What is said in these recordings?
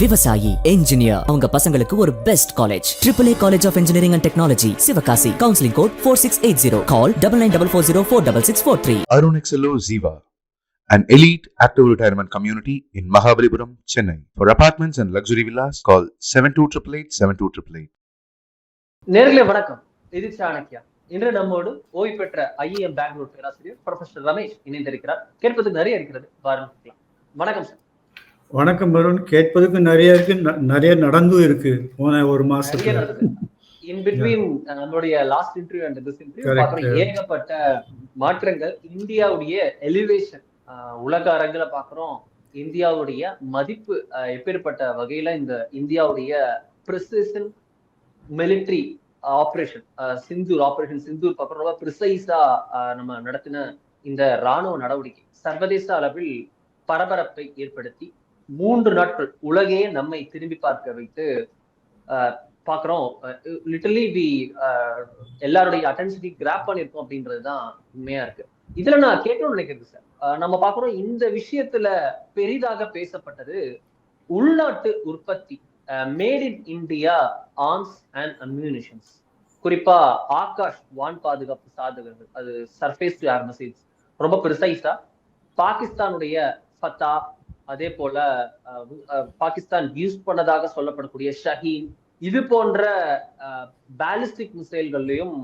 விவசாயி, என்ஜினியர், அவங்க பசங்களுக்கு ஒரு best college. AAA college of engineering and technology, Sivakasi. Counselling code 4680. Call 9944046643. Arun XLO Ziva, an elite active retirement community in Mahabalipuram, Chennai. For apartments and luxury villas, call 7288 நேர்களே வணக்கம். இது சாணக்கியா. இன்று நம்மோடு ஓய்வு பெற்ற IIM பெங்களூர் பேராசிரியர் ப்ரொஃபசர் ரமேஷ் இணைந்திருக்கிறார். கேட்பதுக்கு நிறைய இருக்கிறது, ஆரம்பிக்கலாம். வணக்கம் சார். வணக்கம் அருண். கேட்பதுக்கு நிறைய இருக்கு, நிறைய நடந்தும் இருக்கு. போன ஒரு மாசத்துல இன் பிட்வீன் நம்மளுடைய last interview and this interview ஏகப்பட்ட மாற்றங்கள். இந்தியாவுடைய எலிவேஷன் உலக அரங்குல பாக்குறோம். இந்தியாவுடைய மதிப்பு எப்பேற்பட்ட வகையில இந்த இந்தியாவுடைய பிரிசிஷன் மிலிட்டரி ஆபரேஷன் சிந்தூர் பாக்குறோம். ரொம்ப பிரிசைஸா நம்ம நடத்தின இந்த ராணுவ நடவடிக்கை சர்வதேச அளவில் பரபரப்பை ஏற்படுத்தி 3 நாட்கள் உலகையே நம்மை திரும்பி பார்க்க வைத்து பாக்குறோம். லிட்டரலி எல்லாருடைய அட்டென்ஷனை கிராப் பண்ணிருக்கோம் அப்படின்றதுதான் உண்மையா இருக்கு. இதுல நான் கேட்கணும்னு நினைக்கிறது சார், நம்ம பாக்குறோம் இந்த விஷயத்துல பெரிதாக பேசப்பட்டது உள்நாட்டு உற்பத்தி, made in India arms and ammunitions. குறிப்பா ஆகாஷ் வான் பாதுகாப்பு சாதகங்கள், அது சர்ஃபேஸ் டு ஏர் மிசைல்ஸ், ரொம்ப பிரிசைஸா பாகிஸ்தானுடைய ஃபத்தா, அதே போல பாகிஸ்தான் யூஸ் பண்ணதாக சொல்லப்படக்கூடிய ஷஹீன், இது போன்ற பாலிஸ்டிக் மிசைல்களையும்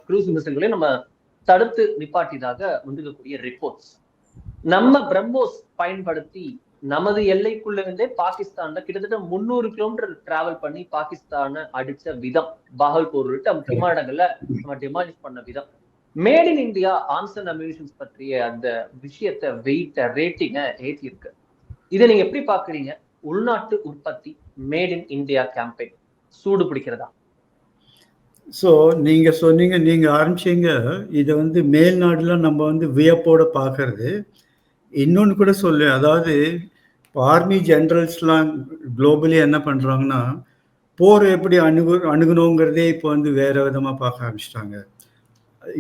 க்ரூஸ் மிசைல்களையும் நம்ம தடுத்து நிப்பாட்டியதாக வந்திருக்கக்கூடிய ரிப்போர்ட்ஸ். நம்ம பிரம்மோஸ் பயன்படுத்தி நமது எல்லைக்குள்ள இருந்தே பாகிஸ்தான்ல கிட்டத்தட்ட 300 கிலோமீட்டர் டிராவல் பண்ணி பாகிஸ்தானை அடிச்ச விதம், பாகல்பூர் உள்ளிட்ட முக்கியமான இடங்கள்ல நம்ம டிமாலிஷ் பண்ண விதம், made in India arms and ammunitions பற்றிய அந்த விஷயத்தை வெயிட்ட ரேட்டிங்க ஏற்றி இருக்கு. இதை நீங்க எப்படி பாக்குறீங்க? உள்நாட்டு உற்பத்தி, மேட் இன் இந்தியா கேம்பெயின் சூடு பிடிக்கிறதா? ஸோ நீங்க சொன்னீங்க, நீங்க ஆரம்பிச்சீங்க இதை மேல்நாடுல நம்ம வியப்போட பார்க்கறது. இன்னொன்று கூட சொல்லு, அதாவது ஆர்மி ஜெனரல்ஸ்லாம் குளோபலி என்ன பண்றாங்கன்னா, போர் எப்படி அணுகணுங்கிறதே இப்போ வேற விதமா பார்க்க ஆரம்பிச்சிட்டாங்க.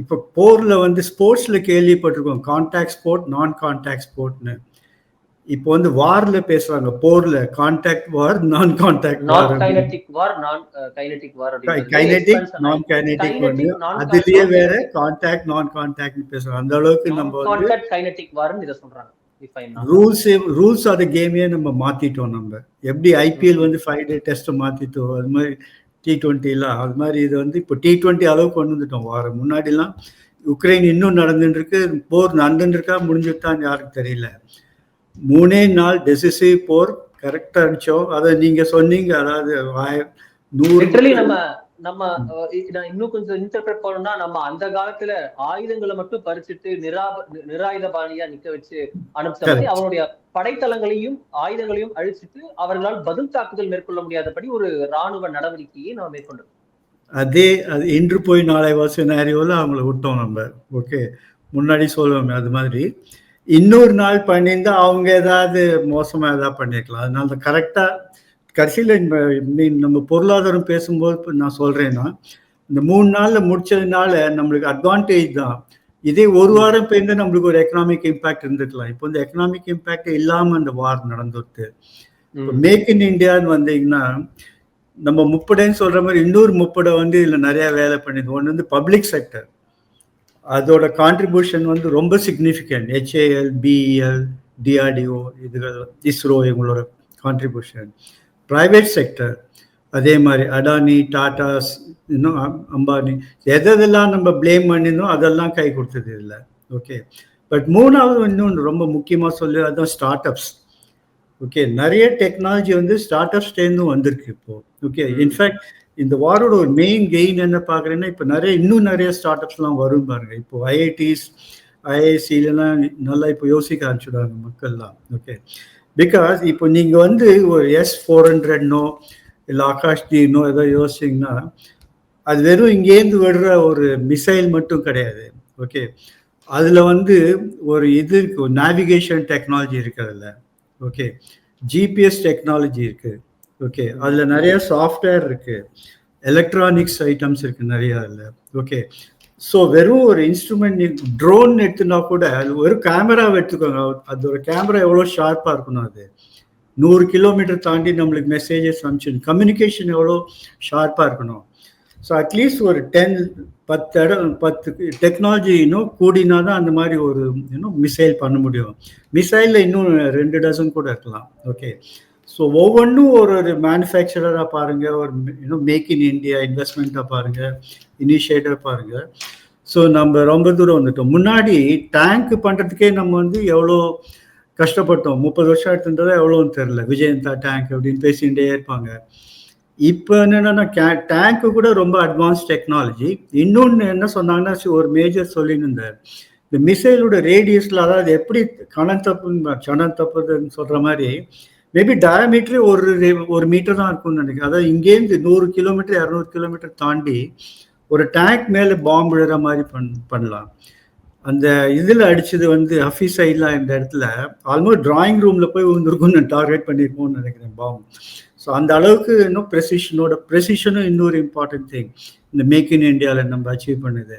இப்போ போர்ல ஸ்போர்ட்ஸ்ல கேள்விப்பட்டிருக்கோம், கான்டாக்ட் ஸ்போர்ட், நான் கான்டாக்ட் ஸ்போர்ட்னு. இப்போ வார்ல பேசுறாங்க, போர்ல கான்டாக்ட் வார், நான் கான்டாக்ட் வார், கைனடிக் வார், நான் கைனடிக் வார், கைனடிக் நான் கைனடிக் அதுலயே வேற கான்டாக்ட் நான் கான்டாக்ட்னு பேசுறாங்க. அந்த அளவுக்கு நம்ம கான்டாக்ட் கைனடிக் வார்னு இத சொல்றாங்க. ரூல்ஸ் ஆஃப் தி கேமையே நம்ம மாத்திட்டோம். நம்ம எப்படி IPL 5 டே டெஸ்ட் மாத்திட்டோம், அது மாதிரி T20 அது மாதிரி இது இப்போ T20 அளவுக்கு கொண்டு வந்துட்டோம். வாரம் முன்னாடிலாம் உக்ரைன் இன்னும் நடந்துட்டு இருக்கு, போர் நடந்துட்டு இருக்கா முடிஞ்சுட்டான்னு யாருக்கு தெரியல. 3 நாள் டெசிசிவ் போர் கரெக்டா அடிச்சோம். அதை நீங்க சொன்னீங்க, அதாவது 100 நம்ம இன்னும் கொஞ்சம் இன்டர்பிரட் பண்ணணும்னா, நம்ம அந்த காலத்துல ஆயுதங்களை மட்டும் பறிச்சுட்டு நிராயுத பாணியா நிக்க வச்சு அனுப்பிச்சு அவருடைய படைத்தளங்களையும் ஆயுதங்களையும் அழிச்சிட்டு அவர்களால் பதில் தாக்குதல் மேற்கொள்ள முடியாதபடி ஒரு ராணுவ நடவடிக்கையை நம்ம மேற்கொண்டோம். அது இன்று போய் நாளை சினாரியோல அவங்களை விட்டோம் நம்ம. ஓகே, முன்னாடி சொல்லுவோமே அது மாதிரி இன்னொரு நாள் பண்ணியிருந்தா அவங்க ஏதாவது மோசமா ஏதாவது பண்ணிருக்கலாம். அதனால கரெக்டா கடைசியில் நம்ம பொருளாதாரம் பேசும்போது நான் சொல்றேன்னா, இந்த 3 நாள்ல முடிச்சதுனால நம்மளுக்கு அட்வான்டேஜ் தான். இதே ஒரு வாரம் போயிருந்தா நம்மளுக்கு ஒரு எக்கனாமிக் இம்பாக்ட் இருந்துக்கலாம். இப்போ இந்த எக்கனாமிக் இம்பாக்ட் இல்லாம அந்த வார் நடந்துட்டு, மேக் இன் இந்தியான்னு வந்தீங்கன்னா நம்ம 30 சொல்ற மாதிரி இன்னொரு 30 இதுல நிறைய வேலை பண்ணிது. ஒன்று பப்ளிக் செக்டர், அதோட கான்ட்ரிபியூஷன் ரொம்ப சிக்னிஃபிகண்ட். HAL, BEL, DRDO, இதுகள், இஸ்ரோ, இவங்களோட கான்ட்ரிபியூஷன். பிரைவேட் செக்டர் அதே மாதிரி அடானி, டாடாஸ், இன்னும் அம்பானி, எதெல்லாம் நம்ம பிளேம் பண்ணியிருந்தோம் அதெல்லாம் கை கொடுத்தது இல்லை. ஓகே, பட் 3வது இன்னொன்று ரொம்ப முக்கியமாக சொல்லி, அதுதான் ஸ்டார்ட் அப்ஸ். ஓகே, நிறைய டெக்னாலஜி ஸ்டார்ட் அப்ஸ்லேருந்தும் வந்திருக்கு இப்போ. ஓகே, இன்ஃபேக்ட் இந்த வாரோட ஒரு மெயின் கெயின் என்ன பார்க்குறேன்னா, இப்போ இன்னும் நிறைய ஸ்டார்ட் அப்ஸ்லாம் வரும் பாருங்க. இப்போ IITs, IIScலாம் நல்லா இப்போ யோசிக்க ஆரம்பிச்சுடுவாங்க மக்கள்லாம். ஓகே, பிகாஸ் இப்போ நீங்க ஒரு S-400 இல்லை ஆகாஷ் தீனோ ஏதோ யோசிச்சிங்கன்னா, அது வெறும் இங்கேருந்து விடுற ஒரு மிசைல் மட்டும் கிடையாது. ஓகே, அதுல ஒரு இது இருக்கு, நேவிகேஷன் டெக்னாலஜி இருக்கிறதுல. ஓகே, GPS டெக்னாலஜி இருக்கு. ஓகே, அதுல நிறைய சாஃப்ட்வேர் இருக்கு, எலக்ட்ரானிக்ஸ் ஐட்டம்ஸ் இருக்கு நிறைய அதுல. ஓகே, ஸோ வெறும் ஒரு இன்ஸ்ட்ருமெண்ட், ட்ரோன் எடுத்துனா கூட ஒரு கேமராவை எடுத்துக்கோங்க, அதோட கேமரா எவ்வளோ ஷார்ப்பாக இருக்கணும். அது 100 கிலோமீட்டர் தாண்டி நம்மளுக்கு மெசேஜஸ் அனுப்பிச்சு. கம்யூனிகேஷன் எவ்வளோ ஷார்ப்பாக இருக்கணும். ஸோ அட்லீஸ்ட் ஒரு 10 டெக்னாலஜி இன்னும் கூடினா தான் அந்த மாதிரி ஒரு மிசைல் பண்ண முடியும். மிசைலில் இன்னும் 2 டசன் கூட இருக்கலாம். ஓகே, ஸோ ஒவ்வொன்றும் ஒரு மேனுஃபேக்சரராக பாருங்கள், ஒரு மேக் இன் இந்தியா இன்வெஸ்ட்மெண்ட்டாக பாருங்கள், இனிஷியேட்டிவ் பாருங்கள். ஸோ நம்ம ரொம்ப தூரம் வந்துட்டோம். முன்னாடி டேங்க் பண்ணுறதுக்கே நம்ம வந்து எவ்வளோ கஷ்டப்பட்டோம். 30 வருஷம் எடுத்துன்றதா எவ்வளோன்னு தெரில. விஜயந்தா டேங்க் அப்படின்னு பேசிகிட்டே இருப்பாங்க. இப்போ என்னென்னா டேங்க்கு கூட ரொம்ப அட்வான்ஸ் டெக்னாலஜி. இன்னொன்று என்ன சொன்னாங்கன்னா, ஒரு மேஜர் சொல்லின்னு இருந்தார், இந்த மிசைலோட ரேடியஸில், அதாவது எப்படி கணம் தப்புதுன்னு சொல்கிற மாதிரி, மேபி டயமீட்டரே ஒரு மீட்டர் தான் இருக்கும்னு நினைக்கிறேன். அதாவது இங்கேருந்து 100 கிலோமீட்டர் 200 கிலோமீட்டர் தாண்டி ஒரு டேங்க் மேலே பாம்பு விழுற மாதிரி பண்ணலாம். அந்த இதில் அடிச்சது வந்து ஹஃபீஸ் சைட்லாம் இந்த இடத்துல ஆல்மோஸ்ட் டிராயிங் ரூமில் போய் விழுந்திருக்கும்னு டார்கெட் பண்ணியிருக்கோம்னு நினைக்கிறேன் பாம்பு. ஸோ அந்த அளவுக்கு இன்னும் ப்ரெசிஷனும் இன்னொரு இம்பார்ட்டன்ட் திங் இந்த மேக் இன் இந்தியாவில் நம்ம அச்சீவ் பண்ணுது.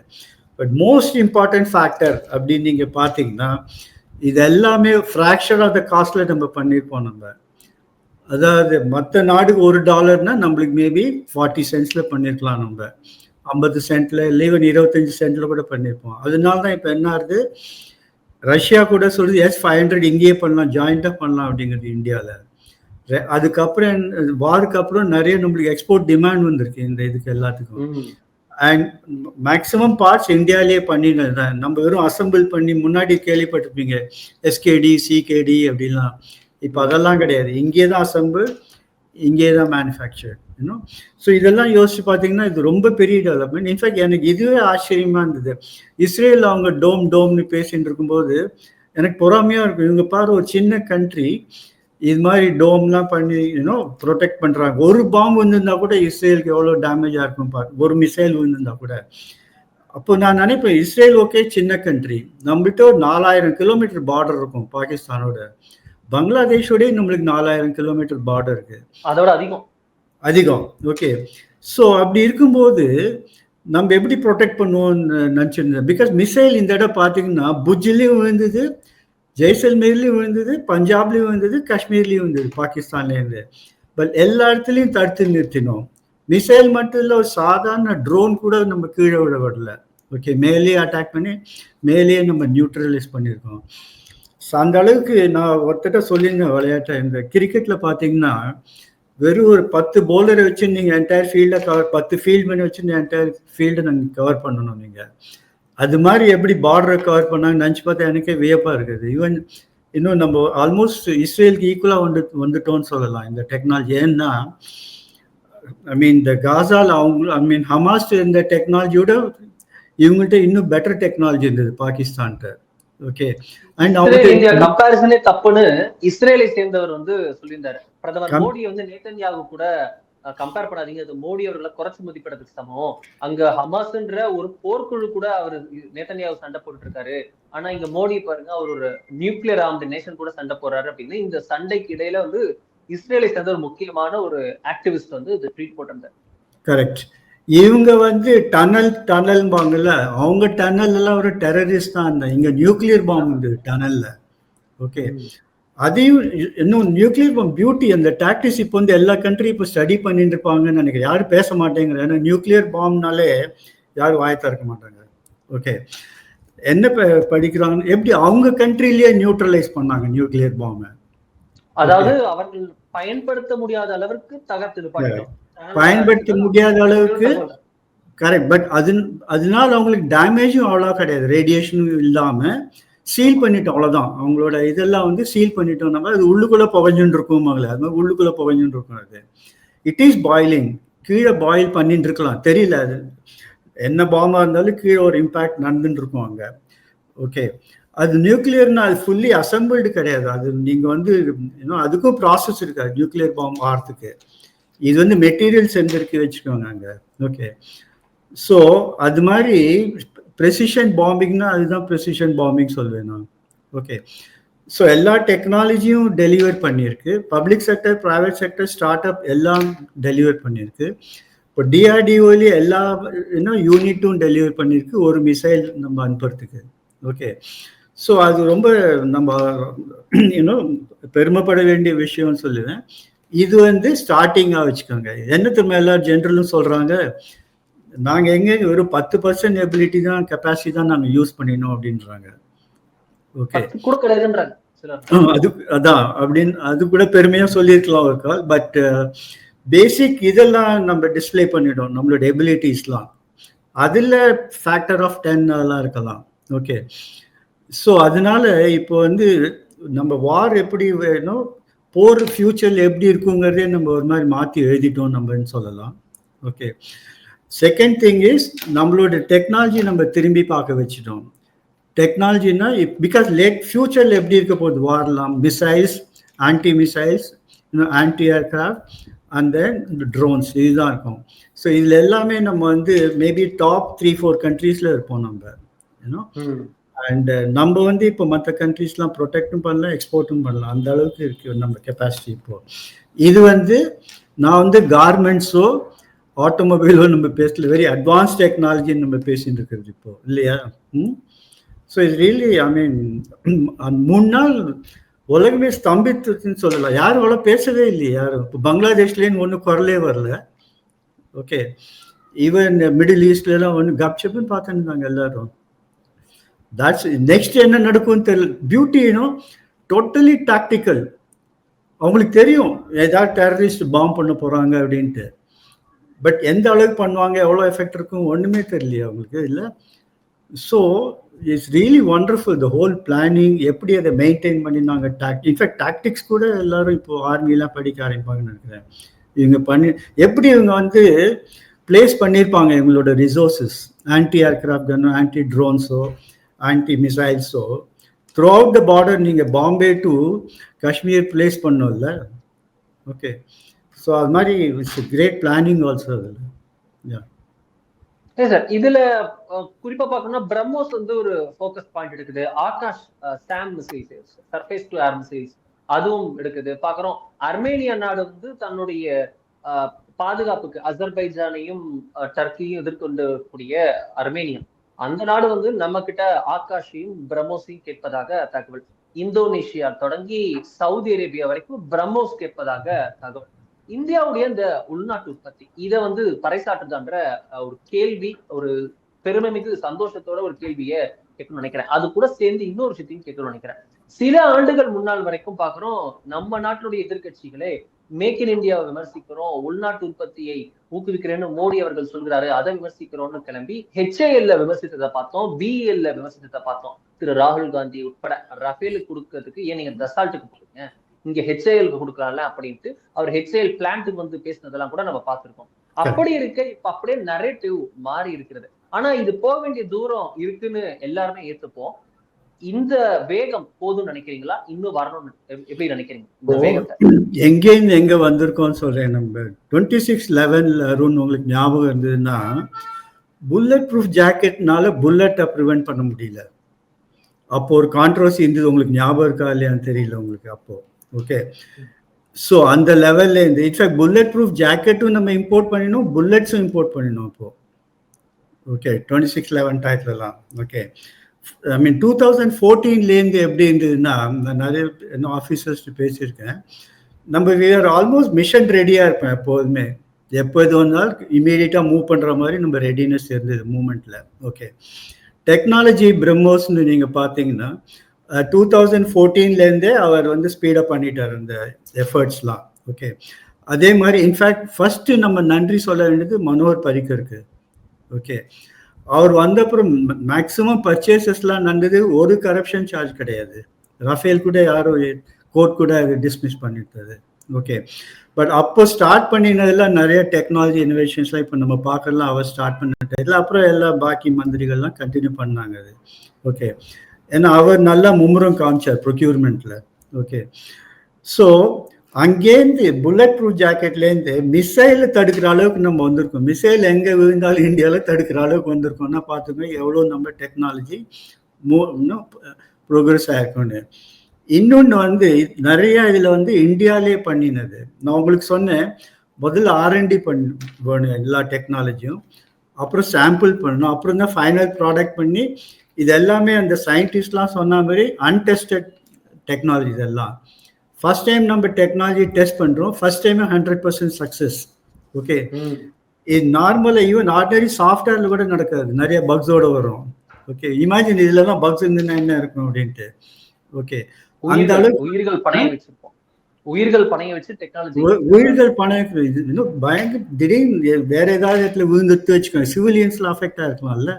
பட் மோஸ்ட் இம்பார்ட்டன்ட் ஃபேக்டர் அப்படின்னு நீங்கள் பார்த்தீங்கன்னா, இது எல்லாமே ஃப்ராக்ஷன் ஆஃப் த காஸ்ட்டில் நம்ம பண்ணியிருப்போம். நம்ம அதாவது மற்ற நாடுக்கு $1 நம்மளுக்கு மேபி 40 சென்ட்ஸில் பண்ணியிருக்கலாம், நம்ம 50 சென்ட்ல இல்லை 25 சென்ட்ல கூட பண்ணியிருப்போம். அதனால தான் இப்போ என்ன ஆகுது, ரஷ்யா கூட சொல்லுது S-500 இங்கேயே பண்ணலாம், ஜாயிண்டாக பண்ணலாம் அப்படிங்கிறது இந்தியாவில். அதுக்கப்புறம் வாருக்கு அப்புறம் நிறைய நம்மளுக்கு எக்ஸ்போர்ட் டிமாண்ட் வந்திருக்கு இந்த இதுக்கு எல்லாத்துக்கும். அண்ட் மேக்ஸிமம் பார்ட்ஸ் இந்தியாவிலேயே பண்ணினது தான். நம்ம வெறும் அசம்பிள் பண்ணி, முன்னாடி கேள்விப்பட்டிருப்பீங்க SKD CKD அப்படிலாம். இப்போ அதெல்லாம் கிடையாது, இங்கே தான் அசம்பிள், இங்கே தான் மேனுஃபேக்சர். ஸோ இதெல்லாம் யோசிச்சு பார்த்தீங்கன்னா இது ரொம்ப பெரிய டெவலப்மெண்ட். இன்ஃபேக்ட் எனக்கு இதுவே ஆச்சரியமா இருந்தது. இஸ்ரேல் அவங்க டோம்னு பேசிட்டு இருக்கும்போது எனக்கு பொறாமையாக இருக்கும். இவங்க பாரு, ஒரு சின்ன கண்ட்ரி இது மாதிரி டோம்லாம் பண்ணி ப்ரொடெக்ட் பண்ணுறாங்க. ஒரு பாம்பு விழுந்திருந்தா கூட இஸ்ரேலுக்கு எவ்வளோ டேமேஜாக இருக்கும் பாரு, ஒரு மிசைல் விழுந்திருந்தா கூட. அப்போ நான் நினைப்பேன், இஸ்ரேல் ஓகே சின்ன கண்ட்ரி, நம்மகிட்ட ஒரு 4000 கிலோமீட்டர் பார்டர் இருக்கும் பாகிஸ்தானோட. பங்களாதேஷோடய நம்மளுக்கு 4000 கிலோமீட்டர் பார்டர் இருக்கு, அதோட அதிகம். ஓகே, ஸோ அப்படி இருக்கும்போது நம்ம எப்படி ப்ரொடெக்ட் பண்ணுவோம்னு நினச்சிருந்தேன். பிகாஸ் மிசைல் இந்த இடம் பார்த்தீங்கன்னா புஜ்லேயும் விழுந்தது, ஜெய்சல்மேர்லேயும் விழுந்தது, பஞ்சாப்லேயும் விழுந்தது, காஷ்மீர்லேயும் விழுந்தது, பாகிஸ்தான்லேருந்து. பட் எல்லா இடத்துலையும் தடுத்து நிறுத்தினோம். மிசைல் மட்டும் இல்லை, ஒரு சாதாரண ட்ரோன் கூட நம்ம கீழே விட விடல. ஓகே, மேலேயே அட்டாக் பண்ணி மேலேயே நம்ம நியூட்ரலைஸ் பண்ணியிருக்கோம். ஸோ அந்த அளவுக்கு நான் ஒருத்தட்ட சொல்லியிருந்தேன் விளையாட்டை, இந்த கிரிக்கெட்டில் பார்த்தீங்கன்னா வெறும் ஒரு 10 பவுலரை வச்சு நீங்கள் என்டையர் ஃபீல்டை கவர், 10 ஃபீல்ட்மேனை வச்சு என்டையர் ஃபீல்டை நாங்கள் கவர் பண்ணணும். நீங்கள் அது மாதிரி எப்படி பார்டரை கவர் பண்ணாங்க நினச்சி பார்த்தா எனக்கே வியப்பாக இருக்குது. ஈவன் இன்னும் நம்ம ஆல்மோஸ்ட் இஸ்ரேலுக்கு ஈக்குவலாக வந்துட்டோம்னு சொல்லலாம் இந்த டெக்னாலஜி. ஏன்னா இந்த காசால் ஹமாஸ் இந்த டெக்னாலஜியோட இவங்கள்ட்ட இன்னும் பெட்டர் டெக்னாலஜி இருந்தது பாகிஸ்தான்கிட்ட. ஓகே, அண்ட் இந்தியா கம்பேரிசனே தப்புன்னு இஸ்ரேலை சேர்ந்தவர் வந்து சொல்லியிருந்தாரு. பிரதமர் மோடி வந்து நேதன்யாகு கூட கம்பேர் பண்ணாதீங்க, அது மோடி அவர்களை குறைச்சு மதிப்பிடறதுக்கு சமம். அங்க ஹமாஸ்ன்ற ஒரு போர்க்குழு கூட அவர் நேதன்யாகு சண்டை போட்டு இருக்காரு, ஆனா இங்க மோடி பாருங்க அவர் ஒரு நியூக்ளியர் ஆர்ம்டு நேஷன் கூட சண்டை போடுறாரு அப்படின்னு இந்த சண்டைக்கு இடையில வந்து இஸ்ரேலை சேர்ந்த ஒரு முக்கியமான ஒரு ஆக்டிவிஸ்ட் வந்து இது ட்வீட் போட்டிருந்தாரு. கரெக்ட். இவங்க வந்து டனல்பாங்கல்ல, அவங்க டனல் எல்லாம் ஒரு டெரரிஸ்ட் தான். இங்க நியூக்ளியர் பாம்பு டனல்ல. ஓகே, அதையும் இன்னும் நியூக்ளியர் பாம்பு பியூட்டி அந்த டாக்டிக்ஸ் இப்போ வந்து எல்லா கண்ட்ரி இப்போ ஸ்டடி பண்ணிட்டு இருப்பாங்கன்னு நினைக்கிறேன். யாரும் பேச மாட்டேங்கிற, ஏன்னா நியூக்ளியர் பாம்புனாலே யாரும் வாயை திறக்க மாட்டாங்க. ஓகே, என்ன படிக்கிறாங்க, எப்படி அவங்க கண்ட்ரிலேயே நியூட்ரலைஸ் பண்ணாங்க நியூக்ளியர் பாம்பை. அதாவது அவர்கள் பயன்படுத்த முடியாத அளவுக்கு தகர்த்து பயன்படுத்த முடியாத அளவுக்கு. கரெக்ட். பட் அதனால அவங்களுக்கு டேமேஜும் அவ்வளோ கிடையாது, ரேடியேஷனும் இல்லாம சீல் பண்ணிட்டோம், அவ்வளோதான். அவங்களோட இதெல்லாம் வந்து சீல் பண்ணிட்டோம். நம்ம அது உள்ளுக்குள்ள புகஞ்சுன்னு இருக்கும், அது மாதிரி உள்ளுக்குள்ள புகஞ்சுன்னு இருக்கும். அது இட் இஸ் பாயிலிங், கீழே பாயில் பண்ணிட்டு இருக்கலாம், தெரியல. அது என்ன பாம்பா இருந்தாலும் கீழே ஒரு இம்பேக்ட் நடந்துட்டு இருக்கும் அங்கே. ஓகே, அது நியூக்ளியர்னா அது ஃபுல்லி அசம்பிள்டு கிடையாது. அது நீங்கள் வந்து இன்னும் அதுக்கும் ப்ராசஸ் இருக்காது நியூக்ளியர் பாம்பு ஆகிறதுக்கு. இது வந்து மெட்டீரியல்ஸ் எந்திருக்கு வச்சுக்கோங்க அங்கே. ஓகே, ஸோ அது மாதிரி ப்ரெசிஷன் பாம்பிங்னா அதுதான் ப்ரெசிஷன் பாம்பிங் சொல்வேன் நான். ஓகே, ஸோ எல்லா டெக்னாலஜியும் டெலிவர் பண்ணியிருக்கு. Public sector, private sector, start up எல்லாம் டெலிவர் பண்ணியிருக்கு. இப்போ டிஆர்டிஓலி எல்லா யூனிட்டும் டெலிவர் பண்ணியிருக்கு ஒரு மிசைல் நம்ம அனுப்புறதுக்கு. ஓகே, ஸோ அது ரொம்ப நம்ம இன்னும் பெருமைப்பட வேண்டிய விஷயம்னு சொல்லுவேன். இது வந்து ஸ்டார்டிங்காக வச்சுக்கோங்க. என்னத்து மேலே ஜென்ரலும் சொல்கிறாங்க, நாங்கள் எங்கே ஒரு 10% எபிலிட்டி தான், கெப்பாசிட்டி தான் நாங்கள் யூஸ் பண்ணினோம் அப்படின்றாங்க. ஓகே, கூட கிடையாதுன்றாங்க சிலர். அது அதான் அப்படின்னு அது கூட பெருமையாக சொல்லியிருக்கலாம் ஒரு கால். பட் பேசிக் இதெல்லாம் நம்ம டிஸ்பிளே பண்ணிடும், நம்மளோட எபிலிட்டிஸ்லாம். அதில் ஃபேக்டர் ஆஃப் 10 அதெல்லாம் இருக்கலாம். ஓகே, ஸோ அதனால இப்போ வந்து நம்ம வார் எப்படி வேணும், போர் ஃபியூச்சரில் எப்படி இருக்குங்கிறதே நம்ம ஒரு மாதிரி மாற்றி எழுதிட்டோம் நம்மன்னு சொல்லலாம். ஓகே, செகண்ட் திங் இஸ் நம்மளோட டெக்னாலஜி நம்ம திரும்பி பார்க்க வச்சுட்டோம். டெக்னாலஜினா பிகாஸ் ஃபியூச்சரில் எப்படி இருக்க போகுது வார்லாம், missiles, anti missiles, anti aircraft and then drones, இதுதான் இருக்கும். ஸோ இதில் எல்லாமே நம்ம வந்து மேபி டாப் 3-4 கண்ட்ரீஸில் இருப்போம் நம்ம, யூனோ. அண்ட் நம்ம வந்து இப்போ மற்ற கண்ட்ரீஸ்லாம் ப்ரொடெக்டும் பண்ணலாம், எக்ஸ்போர்ட்டும் பண்ணலாம், அந்த அளவுக்கு இருக்கு நம்ம கெப்பாசிட்டி. இப்போ இது வந்து நான் வந்து கார்மெண்ட்ஸோ ஆட்டோமொபைலோ நம்ம பேசல, வெரி அட்வான்ஸ் டெக்னாலஜின்னு நம்ம பேசிட்டு இருக்கிறது இப்போ, இல்லையா? ஸோ இது ரியலி ஐ மீன் 3 நாள் உலகமே ஸ்தம்பித்துன்னு சொல்லலாம். யாரும் அவ்வளோ பேசவே இல்லையே யாரும். இப்போ பங்களாதேஷ்லேன்னு ஒன்றும் குரலே வரல. ஓகே, ஈவன் மிடில் ஈஸ்ட்லாம் ஒன்று கப்சப்னு பார்த்துருந்தாங்க எல்லாரும். தட்ஸ் நெக்ஸ்ட் என்ன நடக்கும்னு தெரியல. பியூட்டினோ டோட்டலி டாக்டிக்கல். அவங்களுக்கு தெரியும் ஏதாவது டெரரிஸ்ட் பாம்பு பண்ண போகிறாங்க அப்படின்ட்டு. பட் எந்த அளவுக்கு பண்ணுவாங்க, எவ்வளோ எஃபெக்ட் இருக்கும் ஒன்றுமே தெரியலையே அவங்களுக்கு, இல்லை? So it's really wonderful the whole planning, எப்படி அதை மெயின்டைன் பண்ணினாங்க. இன்ஃபேக்ட் டாக்டிக்ஸ் கூட எல்லாரும் இப்போ ஆர்மிலாம் படிக்க ஆரம்பிப்பாங்கன்னு நினைக்கிறேன். இவங்க எப்படி இவங்க வந்து பிளேஸ் பண்ணியிருப்பாங்க இவங்களோட ரிசோர்ஸஸ், ஆன்டி ஏர்கிராஃப்ட் கன்னோ, ஆன்டி ட்ரோன்ஸோ, ஆன்டி மிசைல்ஸோ த்ரூ அவுட் த பார்டர். நீங்கள் பாம்பே டு காஷ்மீர் பிளேஸ் பண்ணோம்ல. ஓகே, ஸோ அது மாதிரி இட்ஸ் கிரேட் பிளானிங் ஆல்சோ அதில். சார் இதுல குறிப்பா பார்க்கணும்னா பிரம்மோஸ் வந்து ஒரு ஃபோக்கஸ் பாயிண்ட் எடுக்குது. Akash SAM missiles, surface to air missiles அதுவும் எடுக்குது. பாக்குறோம் அர்மேனியா நாடு வந்து தன்னுடைய பாதுகாப்புக்கு அசர்பைஜானையும் டர்க்கியும் எதிர்கொண்டு கூடிய அர்மேனியா, அந்த நாடு வந்து நம்ம கிட்ட ஆகாஷையும் பிரம்மோஸையும் கேட்பதாக தகவல். இந்தோனேஷியா தொடங்கி சவுதி அரேபியா வரைக்கும் பிரம்மோஸ் கேட்பதாக தகவல். இந்தியாவுடைய இந்த உள்நாட்டு உற்பத்தி இதை வந்து பறைசாற்றுதான்ற ஒரு கேள்வி, ஒரு பெருமைமிகு சந்தோஷத்தோட ஒரு கேள்வியை கேட்கணும்னு நினைக்கிறேன். அது கூட சேர்ந்து இன்னொரு விஷயத்தையும் கேட்கணும்னு நினைக்கிறேன். சில ஆண்டுகள் முன்னாள் வரைக்கும் பாக்குறோம் நம்ம நாட்டினுடைய எதிர்கட்சிகளே மேக் இன் இந்தியாவை விமர்சிக்கிறோம், உள்நாட்டு உற்பத்தியை ஊக்குவிக்கிறேன்னு மோடி அவர்கள் சொல்கிறாரு, அதை விமர்சிக்கிறோம்னு கிளம்பி HAL விமர்சித்ததை பார்த்தோம், BEL விமர்சித்ததை பார்த்தோம். திரு ராகுல் காந்தி உட்பட ரஃபேலுக்கு கொடுக்கறதுக்கு ஏன் நீங்க தசால்ட்டுக்கு போடுங்க, இங்க HAL கொடுக்கலாம்ல அப்படின்ட்டு அவர் HAL பிளான்ட்டுக்கு வந்து பேசினதெல்லாம் கூட நம்ம பார்த்திருக்கோம். அப்படி இருக்க இப்ப அப்படியே நரேட்டிவ் மாறி இருக்கிறது. ஆனா இது போக வேண்டிய தூரம் இருக்குன்னு எல்லாருமே ஏத்துப்போம். இந்த வேகம் போதும்னு நினைக்கிறீங்களா, இன்னும் வரணும்னு எப்படி நினைக்கிறீங்க இந்த வேகத்தை? எங்கேருந்து எங்க வந்திருக்கோம்னு சொல்றேன். நம்ம 26/11 அருண் உங்களுக்கு ஞாபகம் இருந்ததுன்னா, புல்லட் ப்ரூஃப் ஜாக்கெட்னால புல்லட்டை ப்ரிவென்ட் பண்ண முடியல. அப்போ ஒரு கான்ட்ரவர்சி இருந்தது, உங்களுக்கு ஞாபகம் இருக்கா இல்லையான்னு தெரியல உங்களுக்கு அப்போ. ஓகே, ஸோ அந்த லெவல்ல இருந்து இன்ஃபேக்ட் புல்லட் ப்ரூஃப் ஜாக்கெட்டும் நம்ம இம்போர்ட் பண்ணினோம், புல்லட்ஸும் இம்போர்ட் பண்ணினோம் அப்போ. ஓகே, 26/11 டயத்துலலாம். ஓகே, ஐ மீன் 2014லேருந்து எப்படி இருந்ததுன்னா, நிறைய ஆஃபீஸர்ஸ் பேசியிருக்கேன், நம்ம வி ஆர் ஆல்மோஸ்ட் மிஷன் ரெடியாக இருப்பேன் எப்போதுமே. எப்போ எது வந்தாலும் இமீடியட்டாக மூவ் பண்ணுற மாதிரி நம்ம ரெடினஸ் இருந்தது மூமெண்ட்டில். ஓகே, டெக்னாலஜி பிரம்மோஸ்ன்னு நீங்கள் பார்த்தீங்கன்னா 2014லேருந்தே அவர் வந்து ஸ்பீடப் பண்ணிட்டார் அந்த எஃபர்ட்ஸ்லாம். ஓகே, அதே மாதிரி இன்ஃபேக்ட் ஃபஸ்ட்டு நம்ம நன்றி சொல்ல வேண்டியது மனோகர் பரிக்கருக்கு. ஓகே, அவர் வந்த அப்புறம் மேக்ஸிமம் பர்ச்சேசஸ்லாம் நடந்தது, ஒரு கரப்ஷன் சார்ஜ் கிடையாது. ரஃபேல் கூட யாரும் கோர்ட் கூட அது டிஸ்மிஸ் பண்ணிட்டது. ஓகே, பட் அப்போ ஸ்டார்ட் பண்ணினதெல்லாம் நிறைய டெக்னாலஜி இனோவேஷன்ஸ்லாம் இப்போ நம்ம பார்க்கலாம். அவர் ஸ்டார்ட் பண்ணிட்டதில் அப்புறம் எல்லாம் பாக்கி மந்திரிகள்லாம் கண்டினியூ பண்ணாங்க அது. ஓகே, ஏன்னா அவர் நல்லா மும்முரம் காமிச்சார் ப்ரொக்யூர்மெண்ட்டில். ஓகே, ஸோ அங்கேருந்து புல்லட் ப்ரூஃப் ஜாக்கெட்லேருந்து மிசைலை தடுக்கிற அளவுக்கு நம்ம வந்திருக்கோம். மிசைல் எங்கே விழுந்தாலும் இந்தியாவில் தடுக்கிற அளவுக்கு வந்திருக்கோம்னா பார்த்துக்கோங்க எவ்வளோ நம்ம டெக்னாலஜி இன்னும் ப்ரோக்ரஸ் ஆகிருக்கோன்னு. இன்னொன்று வந்து நிறையா இதில் வந்து இந்தியாவிலே பண்ணினது. நான் உங்களுக்கு சொன்னேன், முதல்ல R&D வேணும் எல்லா டெக்னாலஜியும், அப்புறம் சாம்பிள் பண்ணணும், அப்புறம் தான் ஃபைனல் ப்ராடக்ட் பண்ணி இது எல்லாமே அந்த சயின்டிஸ்ட்லாம் சொன்ன மாதிரி அன்டெஸ்டட் டெக்னாலஜி. இதெல்லாம் ஃபர்ஸ்ட் டைம் நம்ம டெக்னாலஜி டெஸ்ட் பண்ணுறோம், ஃபர்ஸ்ட் டைமே 100% சக்ஸஸ். ஓகே, இது நார்மலாக ஈவன் ஆர்டினரி சாஃப்ட்வேரில் கூட நடக்காது, நிறைய பக்ஸோட வரும். ஓகே, இமேஜின் இதுலலாம் பக்ஸ் இருந்துன்னா என்ன இருக்கும் அப்படின்ட்டு. ஓகே, அந்த அளவுக்கு உயிர்கள் பணைய வச்சிருப்போம், உயிர்கள் பணைய வச்சு டெக்னாலஜி, உயிர்கள் பணைய இன்னும் பயங்கர திடீர்னு வேற ஏதாவது இடத்துல விழுந்துட்டு வச்சுக்கோங்க, சிவிலியன்ஸ்ல அஃபெக்ட் ஆயிருக்கலாம்ல.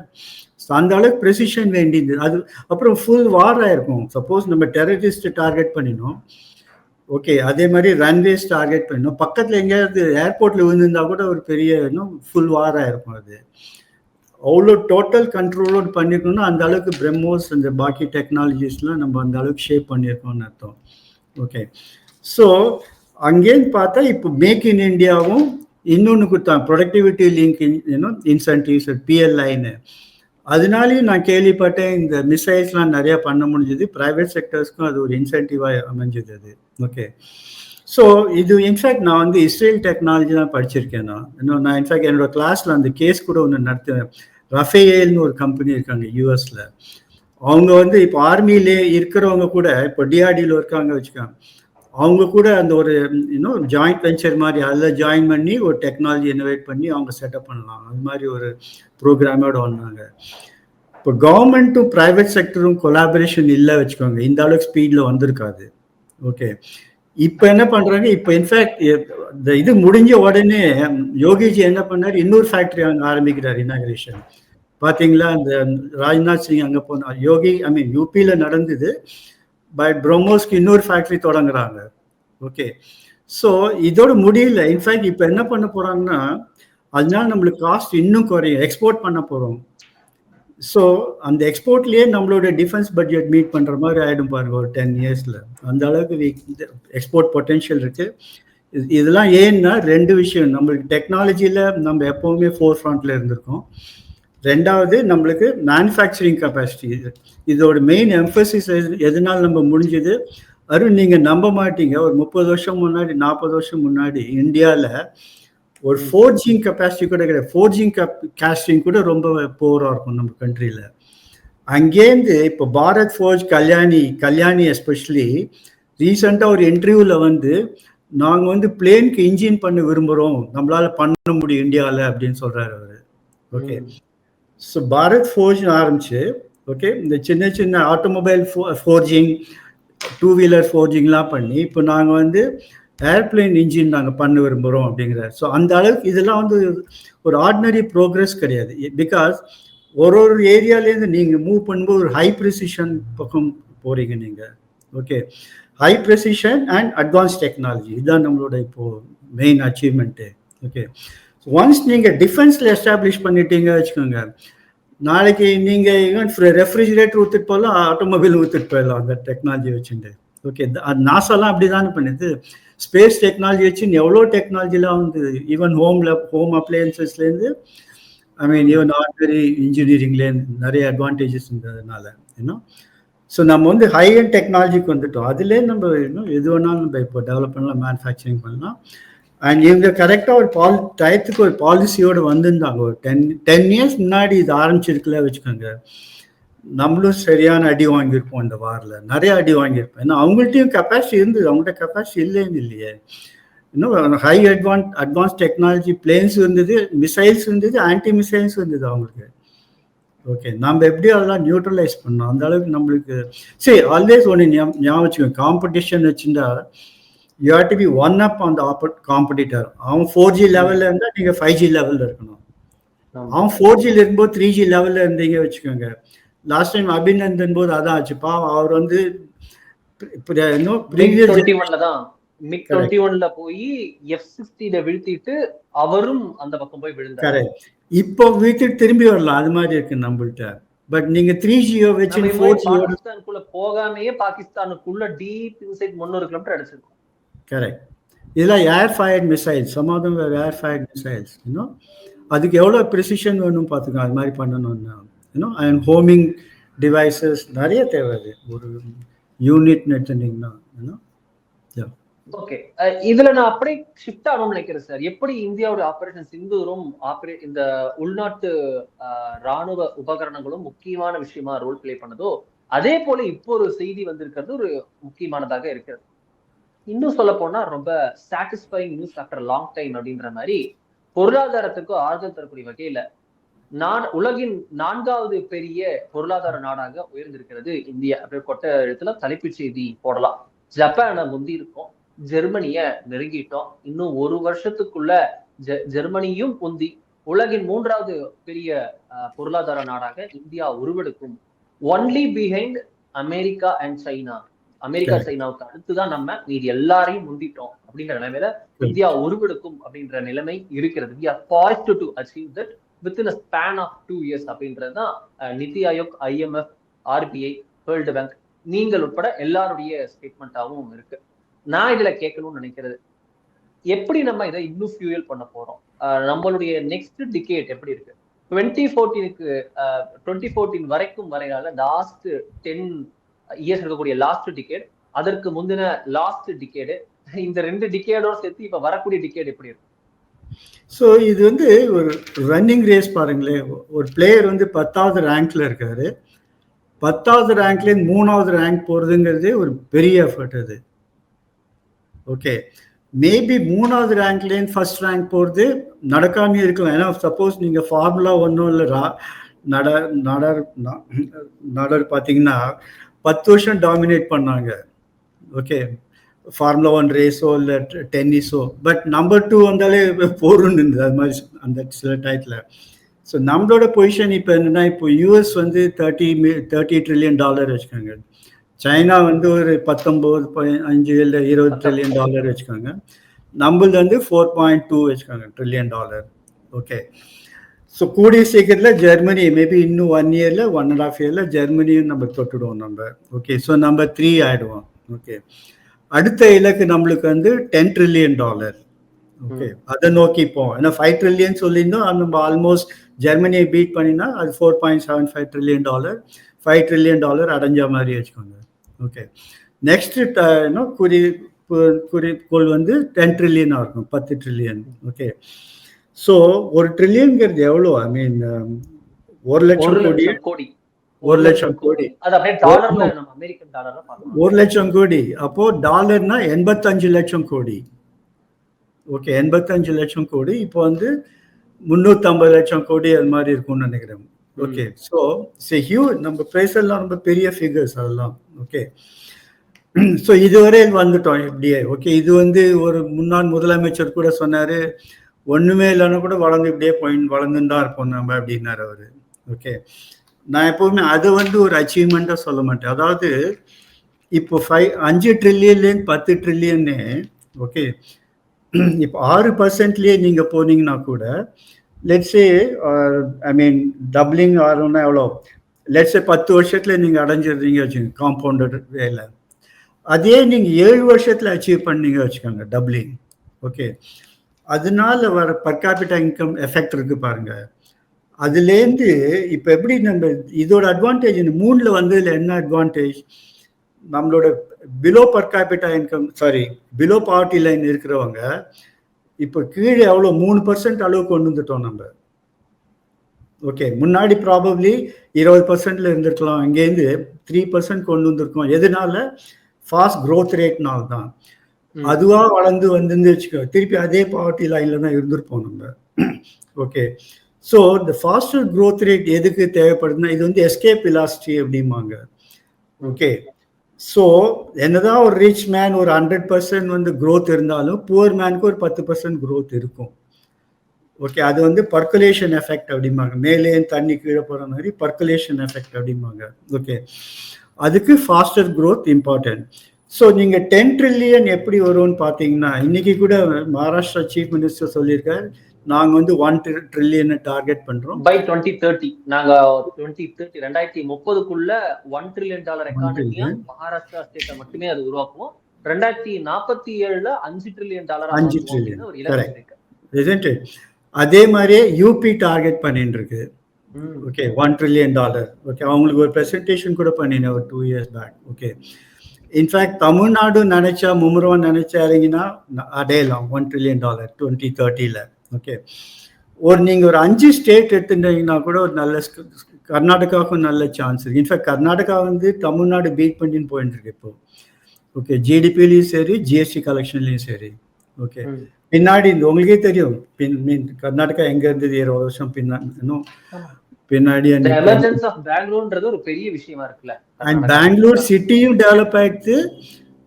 அந்த அளவுக்கு ப்ரெசிஷன் வேண்டியது. அது அப்புறம் ஃபுல் வார் ஆயிருக்கும். சப்போஸ் நம்ம டெரரிஸ்ட் டார்கெட் பண்ணினோம், ஓகே, அதே மாதிரி ரன்வேஸ் டார்கெட் பண்ணினோம், பக்கத்துல எங்கேயாவது ஏர்போர்ட்ல விழுந்திருந்தா கூட ஒரு பெரிய ஃபுல் வார் ஆயிருக்கும். அது அவ்வளோ டோட்டல் கண்ட்ரோலோடு பண்ணிருக்கணும்னா அந்த அளவுக்கு பிரம்மோஸ் அந்த பாக்கி டெக்னாலஜிஸ்லாம் நம்ம அந்த அளவுக்கு ஷேப் பண்ணியிருக்கோம்னு அர்த்தம். ஓகே, ஸோ அங்கேன்னு பார்த்தா இப்போ மேக் இன் இண்டியாவும் இன்னொன்று கொடுத்தாங்க, ப்ரொடக்டிவிட்டி லிங்க் இன்சென்டிவ்ஸ், பிஎல்ஐன்னு. அதனாலையும் நான் கேள்விப்பட்டேன் இந்த மிசைல்ஸ்லாம் நிறையா பண்ண முடிஞ்சது, ப்ரைவேட் செக்டர்ஸ்க்கும் அது ஒரு இன்சென்டிவாக அமைஞ்சது அது. ஓகே, ஸோ இது இன்ஃபேக்ட் நான் வந்து இஸ்ரேல் டெக்னாலஜி தான் படிச்சிருக்கேன். நான் இன்ஃபேக்ட் என்னோட கிளாஸில் அந்த கேஸ் கூட ஒன்று நடத்துவேன். ரஃபேல்னு ஒரு கம்பெனி இருக்காங்க யூஎஸ்ல, அவங்க வந்து இப்போ ஆர்மியிலே இருக்கிறவங்க கூட இப்போ டிஆர்டியில் இருக்காங்க வச்சுக்காங்க, அவங்க கூட அந்த ஒரு இன்னும் ஜாயிண்ட் வெஞ்சர் மாதிரி அதில் ஜாயின் பண்ணி ஒரு டெக்னாலஜி இனோவேட் பண்ணி அவங்க செட்டப் பண்ணலாம், அது மாதிரி ஒரு ப்ரோக்ராமோட வந்தாங்க. இப்போ கவர்மெண்ட்டும் ப்ரைவேட் செக்டரும் கொலாபரேஷன் இல்லை வச்சுக்கோங்க, இந்த அளவுக்கு ஸ்பீடில் வந்திருக்காது. ஓகே, இப்போ என்ன பண்ணுறாங்க, இப்போ இன்ஃபேக்ட் இந்த இது முடிஞ்ச உடனே யோகிஜி என்ன பண்ணார், இன்னொரு ஃபேக்ட்ரி அங்கே ஆரம்பிக்கிறார், இனாகிரேஷன். பார்த்தீங்களா, இந்த ராஜ்நாத் சிங் அங்கே போனார், யோகி யூபியில் நடந்தது, பட் பிரம்மோஸ்க்கு இன்னொரு ஃபேக்ட்ரி தொடங்குறாங்க. ஓகே, ஸோ இதோட முடியல. இன்ஃபேக்ட் இப்போ என்ன பண்ண போகிறாங்கன்னா, அதனால நம்மளுக்கு காஸ்ட் இன்னும் குறையும், எக்ஸ்போர்ட் பண்ண போகிறோம். ஸோ அந்த எக்ஸ்போர்ட்லேயே நம்மளோட டிஃபென்ஸ் பட்ஜெட் மீட் பண்ணுற மாதிரி ஆகிடும் பாருங்க ஒரு 10 இயர்ஸில். அந்த அளவுக்கு எக்ஸ்போர்ட் பொட்டென்ஷியல் இருக்குது. இதெல்லாம் ஏன்னா 2 விஷயம், நம்மளுக்கு டெக்னாலஜியில் நம்ம எப்போவுமே ஃபோர் ஃப்ரண்ட்டில் இருந்திருக்கோம். ரெண்டாவது நம்மளுக்கு மேனுஃபேக்சரிங் கெப்பாசிட்டி, இதோட மெயின் எம்ஃபசிஸ் எதனால் நம்ம முடிஞ்சது. அருண் நீங்கள் நம்ப மாட்டீங்க, ஒரு 30 வருஷம் முன்னாடி 40 வருஷம் முன்னாடி இந்தியாவில் ஒரு ஃபோர்ஜிங் கெப்பாசிட்டி கூட கிடையாது. ஃபோர்ஜிங் காஸ்டிங் கூட ரொம்ப போராக இருக்கும் நம்ம கண்ட்ரியில். அங்கேருந்து இப்போ பாரத் ஃபோர்ஜ் கல்யாணி எஸ்பெஷலி ரீசெண்டாக ஒரு இன்டர்வியூவில் வந்து நாங்கள் வந்து பிளேனுக்கு இன்ஜின் பண்ண விரும்புகிறோம், நம்மளால பண்ண முடியும் இந்தியாவில் அப்படின்னு சொல்கிறாரு அவர். ஓகே, ஸோ பாரத் ஃபோர்ஜ் ஆரம்பிச்சு, ஓகே, இந்த சின்ன சின்ன ஆட்டோமொபைல் ஃபோர்ஜிங், 2 வீலர் ஃபோர்ஜிங்லாம் பண்ணி இப்போ நாங்கள் வந்து ஏர்பிளைன் இன்ஜின் நாங்கள் பண்ண விரும்புகிறோம் அப்படிங்கிறார். ஸோ அந்த அளவுக்கு இதெல்லாம் வந்து ஒரு ஆர்டினரி ப்ரோக்ரஸ் கிடையாது. பிகாஸ் ஒரு ஏரியாலேருந்து நீங்கள் மூவ் பண்ணும்போது ஒரு ஹை ப்ரெசிஷன் பக்கம் போகிறீங்க நீங்கள். Okay, high precision and advance technology, இதுதான் நம்மளோட இப்போது மெயின் அச்சீவ்மெண்ட்டு. ஓகே, ஒன்ஸ் நீங்கள் டிஃபென்ஸில் எஸ்டாப்ளிஷ் பண்ணிட்டீங்க வச்சுக்கோங்க, நாளைக்கு நீங்கள் ஈவன் ரெஃப்ரிஜிரேட்டர் ஊற்றிட்டு போகலாம், ஆட்டோமொபைல் ஊற்றிட்டு போயிடலாம் அந்த டெக்னாலஜி வச்சுட்டு. ஓகே, அது நாசாலாம் அப்படி தானே பண்ணுது, ஸ்பேஸ் டெக்னாலஜி வச்சுன்னு எவ்வளோ டெக்னாலஜிலாம் வந்து ஈவன் ஹோம் அப்ளையன்சஸ்லேருந்து ஈவன் ஆர்டினரி இன்ஜினியரிங்லேருந்து நிறைய அட்வான்டேஜஸ் இருந்ததுனால இன்னும். ஸோ நம்ம வந்து ஹை அண்ட் டெக்னாலஜிக்கு வந்துட்டோம், அதுலேயே நம்ம இன்னும் எது வேணாலும் நம்ம இப்போ டெவலப் பண்ணலாம், மேனுஃபேக்சரிங் பண்ணலாம். அண்ட் இவங்க கரெக்டாக ஒரு டயத்துக்கு ஒரு பாலிசியோடு வந்திருந்தாங்க. ஒரு 10 இயர்ஸ் முன்னாடி இது ஆரம்பிச்சிருக்கல வச்சுக்கோங்க, நம்மளும் சரியான அடி வாங்கியிருப்போம். இந்த வாரில் நிறைய அடி வாங்கியிருப்போம். ஏன்னா அவங்கள்ட்டையும் கெப்பாசிட்டி இருந்தது, அவங்கள்ட்ட கெப்பாசிட்டி இல்லைன்னு இல்லையே. இன்னும் ஹை அட்வான்ஸ் டெக்னாலஜி பிளேன்ஸ் இருந்தது, மிசைல்ஸ் இருந்தது, ஆன்டி மிசைல்ஸ் இருந்தது அவங்களுக்கு. ஓகே, நம்ம எப்படி அதெல்லாம் நியூட்ரலைஸ் பண்ணோம், அந்த அளவுக்கு நம்மளுக்கு. சரி, ஆல்வேஸ் ஒன்று ஞாபகம் வச்சுக்கோங்க, காம்படிஷன் வச்சுருந்தா you have to be one up on the competitor. அவன் 4G லெவலில் இருந்தால் நீங்கள் 5G லெவலில் இருக்கணும். அவன் 4Gயில் இருக்கும்போது 3G லெவலில் இருந்தீங்க வச்சுக்கோங்க. லாஸ்ட் டைம் அபிநந்தன் போது அதான் ஆச்சுப்பா, அவர் வந்து மிக் 21ல போய் F-60 வீழ்த்திட்டு அவரும் அந்த பக்கம் போய் விழுந்தாரு. இப்போ வீட்டுக்கு திரும்பி வரலாம், அது மாதிரி இருக்கு நம்மள்ட்ட. பட் நீங்க 3G வச்சு 4G பாகிஸ்தானுக்குள்ள போகாமையே பாகிஸ்தானுக்குள்ள டீப் இன்சைட் 300 கிலோமீட்டர் அடிச்சிருக்கும். கரெக்ட், இதெல்லாம் air fired missiles, some of them were air fired missiles. அதுக்கு எவ்வளோ ப்ரிசிஷன் வேணும் பார்த்துக்கோங்க, அது மாதிரி பண்ணணும்னா. அண்ட் ஹோமிங் டிவைசஸ் நிறைய தேவை. ஒரு யூனிட் எடுத்துட்டீங்கன்னா ஓகே, இதுல நான் அப்படியே ஷிஃப்ட் ஆகணும்னு நினைக்கிறேன் சார். எப்படி இந்தியாவோட ஆபரேஷன் சிந்தூரும் இந்த உள்நாட்டு ராணுவ உபகரணங்களும் முக்கியமான விஷயமா ரோல் பிளே பண்ணதோ, அதே போல இப்போ ஒரு செய்தி வந்திருக்கிறது ஒரு முக்கியமானதாக இருக்கிறது. இன்னும் சொல்ல போனா ரொம்ப satisfying news after long time அப்படின்ற மாதிரி, பொருளாதாரத்துக்கு ஆறுதல் தரக்கூடிய வகையில உலகின் 4வது பெரிய பொருளாதார நாடாக உயர்ந்திருக்கிறது இந்தியா. அப்படியே கொட்ட எழுத்துல தலைப்புச் செய்தி போடலாம். ஜப்பானை முந்தி இருக்கோம், ஜெர்மனிய நெருங்கிட்டோம். இன்னும் ஒரு வருஷத்துக்குள்ள ஜெர்மனியும் முந்தி உலகின் 3வது பெரிய பொருளாதார நாடாக இந்தியா உருவெடுக்கும். Only behind America and China. America சைனாவுக்கு அடுத்துதான் நம்ம மீதி எல்லாரையும் முந்திட்டோம் அப்படின்ற நிலைமையில இந்தியா உருவெடுக்கும் அப்படின்ற நிலைமை இருக்கிறது. We are poised to achieve that within a span of 2 years அப்படின்றதுதான் நிதி Aayog, IMF, RBI, world bank நீங்கள் உட்பட எல்லாருடைய ஸ்டேட்மெண்டாவும் இருக்கு. நான் இதுல கேட்கணும்னு நினைக்கிறது, எப்படி நம்ம இதை இன்னும் ஃபியூயல் பண்ண போறோம்? நம்மளுடைய நெக்ஸ்ட் டிகேட் எப்படி இருக்கு? 2014 வரைக்கும் வரையால லாஸ்ட் 10 இயர்ஸ் இருக்கக்கூடிய லாஸ்ட் டிகேட், அதற்கு முந்தின லாஸ்ட் டிகேடு, இந்த 2 டிகேடோட சேர்த்து இப்ப வரக்கூடிய டிகேட் எப்படி இருக்கு? ஸோ இது வந்து ஒரு ரன்னிங் ரேஸ் பாருங்களேன். ஒரு பிளேயர் வந்து 10வது ரேங்க்ல இருக்காரு. 10வது ரேங்க்லேருந்து 3வது ரேங்க் போறதுங்கிறதே ஒரு பெரிய எஃபர்ட் அது. ஓகே, மேபி 3வது ரேங்க்லேருந்து ஃபர்ஸ்ட் ரேங்க் போகிறது நடக்காமே இருக்கலாம். ஏன்னா சப்போஸ் நீங்கள் ஃபார்முலா ஒன்றும் இல்லை நடர் பார்த்தீங்கன்னா 10 வருஷம் டாமினேட் பண்ணாங்க. ஓகே, ஃபார்முலா 1 ரேஸோ இல்லை டென்னிஸோ. பட் நம்பர் 2 வந்தாலே போருன்னு இருந்தது அது மாதிரி அந்த சில டயத்தில். ஸோ நம்மளோட பொசிஷன் இப்போ என்னென்னா, இப்போ US வந்து $30 trillion வச்சுக்காங்க. சைனா வந்து ஒரு 19.5 இல்லை $20 trillion வச்சுக்காங்க. நம்மளது வந்து 4.2 வச்சுக்காங்க $1 trillion. ஓகே, ஸோ கூடிய சீக்கிரத்தில் ஜெர்மனி மேபி இன்னும் 1 இயரில் 1.5 இயரில் ஜெர்மனியும் நம்ம தொட்டுடுவோம் நம்ம. ஓகே, ஸோ நம்பர் 3 ஆகிடுவோம். ஓகே, அடுத்த இலக்கு நம்மளுக்கு வந்து $10 trillion. ஓகே, அதை நோக்கி போவோம். ஏன்னா 5 trillion சொல்லியிருந்தோம், நம்ம ஆல்மோஸ்ட் ஜெர்மனியை பீட் பண்ணினா அது $4.75 trillion, $5 trillion அடைஞ்ச மாதிரி வச்சுக்கோங்க. ஓகே, நெக்ஸ்ட் குறிக்கோள் வந்து 10 trillion இருக்கும், 10 trillion. ஓகே, ஸோ 1 trillion-ங்கிறது எவ்வளோ? ஐ மீன் 1 லட்சம் கோடி. 1 லட்சம் கோடி, 1 லட்சம் கோடி. அப்போ டாலர்னா 85 லட்சம் கோடி. ஓகே, 85 லட்சம் கோடி. இப்போ வந்து 350 லட்சம் கோடி அது மாதிரி இருக்கும்னு நினைக்கிறேன். Okay, so huge. நம்ம பிரைஸ் எல்லாம் ரொம்ப பெரிய ஃபிகர்ஸ் அதெல்லாம். ஓகே, ஸோ இதுவரை வந்துட்டோம் இப்படியே. ஓகே, இது வந்து ஒரு முன்னாள் முதலமைச்சர் கூட சொன்னார், ஒன்றுமே இல்லைன்னா கூட வளர்ந்து இப்படியே வளர்ந்துன்னு தான் இருப்போம் நம்ம அப்படின்னாரு அவர். ஓகே, நான் எப்போவுமே அதை வந்து ஒரு அச்சீவ்மெண்ட்டாக சொல்ல மாட்டேன். அதாவது இப்போ 5 trillion-லேருந்து 10 trillion. ஓகே, இப்போ 6%லேயே நீங்கள் போனீங்கன்னா கூட லெட்ஸே ஐ மீன் டபுளிங் ஆகணும்னா எவ்வளோ? லெட்ஸே 10 வருஷத்தில் நீங்கள் அடைஞ்சிடுறீங்க வச்சுக்கோங்க, காம்பவுண்டட் வேலை. அதே நீங்கள் 7 வருஷத்தில் அச்சீவ் பண்ணீங்க வச்சுக்கோங்க, டபுளிங். ஓகே, அதனால வர பர் கேபிட்டா இன்கம் எஃபெக்ட் இருக்கு பாருங்க. அதுலேருந்து இப்போ எப்படி நம்ம இதோட அட்வான்டேஜ் இந்த 3ல் வந்ததுல என்ன அட்வான்டேஜ்? நம்மளோட below per capita income, below poverty line இருக்கிறவங்க இப்போ கீழே எவ்வளோ 3% அளவு கொண்டு வந்துட்டோம் நம்ம. ஓகே, முன்னாடி ப்ராபப்ளி 20%ல இருந்திருக்கலாம், அங்கேருந்து 3% கொண்டு வந்திருக்கோம். எதனால? ஃபாஸ்ட் க்ரோத் ரேட்னால தான். அதுவாக வளர்ந்து வந்து வச்சுக்கோ, திருப்பி அதே பாவர்ட்டி லைன்ல தான் இருந்திருப்போம் நம்ம. ஓகே, ஸோ இந்த ஃபாஸ்டர் க்ரோத் ரேட் எதுக்கு தேவைப்படுதுன்னா, இது வந்து எஸ்கேப் வெலாசிட்டி அப்படிம்பாங்க. ஓகே, ஸோ என்னதான் ஒரு ரிச் மேன் ஒரு 100% வந்து க்ரோத் இருந்தாலும் புவர் மேனுக்கு ஒரு 10% க்ரோத் இருக்கும். ஓகே, அது வந்து பர்குலேஷன் எஃபெக்ட் அப்படிம்பாங்க. மேலே தண்ணி கீழே போகிற மாதிரி பர்குலேஷன் எஃபெக்ட் அப்படிம்பாங்க. ஓகே, அதுக்கு ஃபாஸ்டர் க்ரோத் இம்பார்ட்டன்ட். ஸோ நீங்கள் 10 trillion எப்படி வரும்னு பார்த்தீங்கன்னா, இன்னைக்கு கூட மகாராஷ்டிரா சீஃப் மினிஸ்டர் சொல்லியிருக்காரு, நாங்கள் வந்து 1 trillion டார்கெட் பண்ணுறோம் பை 2030. நாங்கள் 2030க்குள்ள $1 trillion எக்கானமியா மகாராஷ்டிரா ஸ்டேட்டை மட்டுமே அது உருவாக்குவோம். 2047ல $5 trillion. 5 trillion. அதே மாதிரியே யூபி டார்கெட் பண்ணிட்டு இருக்கு. Okay, $1 trillion. ஓகே, அவங்களுக்கு ஒரு ப்ரெசன்டேஷன் கூட பண்ணினேன் ஒரு 2 years back. Okay, in fact Tamil Nadu நினைச்சா மும்முரம் நினைச்சாருங்கன்னா அடையலாம் $1 trillion 2030. ஓகே, நீங்கள் ஒரு 5 ஸ்டேட் எடுத்துட்டீங்கன்னா கூட ஒரு நல்ல கர்நாடகாவுக்கும் நல்ல சான்ஸ் இருக்கு. இன்ஃபேக்ட் கர்நாடகா வந்து தமிழ்நாடு பீட் பண்ணின்னு போயிட்டு இருக்கு இப்போ. ஓகே, ஜிடிபிலையும் சரி ஜிஎஸ்டி கலெக்ஷன்லையும் சரி. ஓகே, பின்னாடி உங்களுக்கே தெரியும் கர்நாடகா எங்க இருந்தது 20 வருஷம் பின்னாடி ஒரு பெரிய விஷயமா இருக்குல்ல. அண்ட் பெங்களூர் சிட்டியும் டெவலப் ஆயிடுது,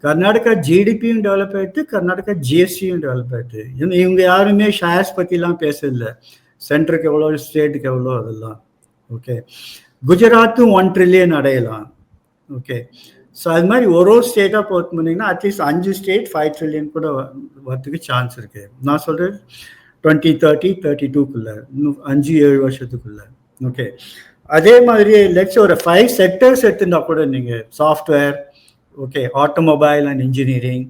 கர்நாடகா ஜிடிபியும் டெவலப் ஆயிடுது, கர்நாடகா ஜிஎஸ்டியும் டெவலப் ஆயிடுது. இவங்க யாருமே ஷேர்ஸ் பத்திலாம் பேசல, சென்டருக்கு எவ்வளோ ஸ்டேட்டுக்கு எவ்வளோ அதெல்லாம். ஓகே, குஜராத்தும் 1 trillion அடையலாம். ஓகே, ஸோ அது மாதிரி ஒரு ஸ்டேட்டாக பொறுத்து பண்ணிங்கன்னா அட்லீஸ்ட் 5 ஸ்டேட் 5 trillion கூட வரதுக்கு சான்ஸ் இருக்கு. நான் சொல்கிறேன் 2030 32க்குள்ள, இன்னும் 5-7 வருஷத்துக்குள்ள. ஓகே, அதே மாதிரி லெட்ஸ் ஒரு 5 செக்டர்ஸ் எடுத்துட்டா கூட நீங்கள் software, okay, automobile and engineering,